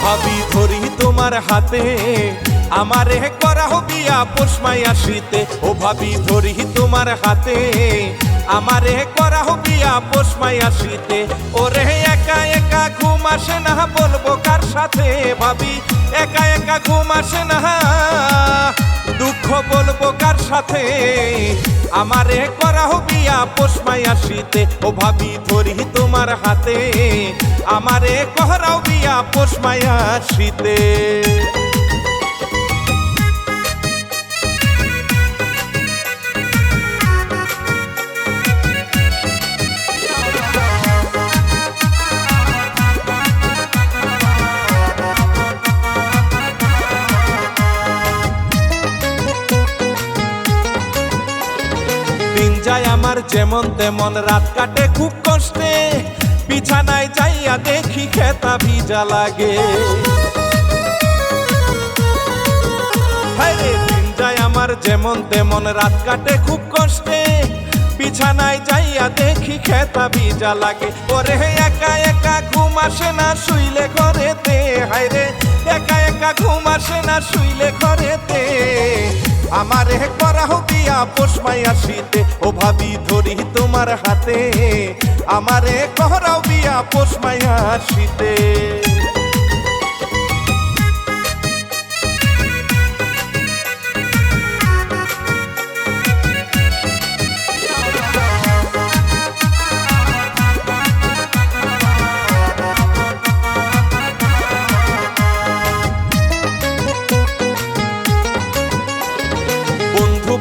ভাবি ধরি তোমার হাতে আমারে করা বিয়া পৌষ মাইয়া শীতে। ও ভাবি ধরি তোমার হাতে আমারে করা বিয়া পৌষ মাইয়া শীতে। ওরে একা একা ঘুম আসে না, বলবো কার সাথে ভাবি একা একা ঘুম আসে না, দুঃখ বলবো কার সাথে আমারে করা বিয়া পৌষ মাইয়া শীতে। ও ভাবি ধরি তোমার হাতে আমারে করাও বিয়া পৌষ মাইয়া শীতে। দিন যায় আমার যেমন তেমন, রাত কাটে খুব কষ্টে, বিছানায় যাইয়া দেখি খেতা ভিজা লাগে। হায়রে দিন যায় আমার যেমন তেমন, রাত কাটে খুব কষ্টে, বিছানায় যাইয়া দেখি খেতা ভিজা লাগে। ওরে একা একা ঘুম আসে না শুইলে ঘরেতে, হায়রে একা একা ঘুম আসে না শুইলে ঘরেতে, আমারে করা বিয়া পৌষ মাইয়া শীতে। ও ভাবি ধরি তোমার হাতে আমারে করাও বিয়া পৌষ মাইয়া শীতে।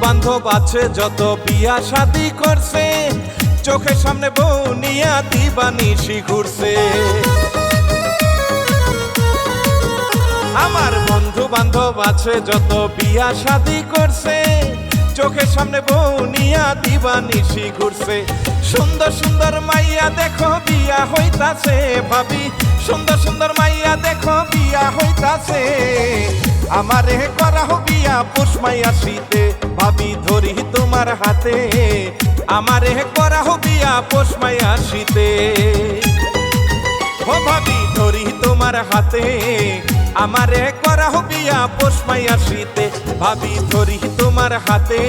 বান্ধব আছে যত বিয়া শাদি করছে, চোখের সামনে বউ নিয়া দিবানিশি ঘুরছে। আমার বন্ধু বান্ধব আছে যত বিয়া শাদি করছে, চোখের সামনে বউ নিয়া দিবানিশি ঘুরছে। সুন্দর সুন্দর মাইয়া দেখো বিয়া হইতাছে ভাবি, সুন্দর সুন্দর মাইয়া দেখো বিয়া হইতাছে, আমারে করা বিয়া পৌষ মাইয়া শীতে। ভাবি ধরি তোমার হাতে আমারে করা বিয়া পৌষ মাইয়া শীতে। ও ভাবি ধরি তোমার হাতে আমারে করা বিয়া পৌষ মাইয়া শীতে। ভাবি ধরি তোমার হাতে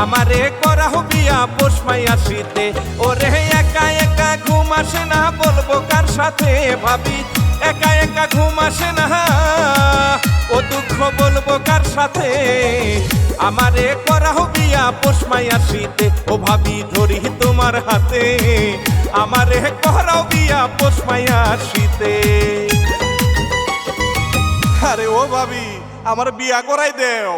আমারে করা বিয়া পৌষ মাইয়া শীতে। ওরে একা একা ঘুম আসে না, বলবো কার সাথে ভাবি একা একা ঘুম আসে না, ও দুঃখ বলবো কার সাথে আমারে করা বিয়া পৌষ মাইয়া শীতে। ও ভাবি ধরি তোমার হাতে আমারে করাও বিয়া পৌষ মাইয়া শীতে। আরে ও ভাবি আমার বিয়া করাই দেও।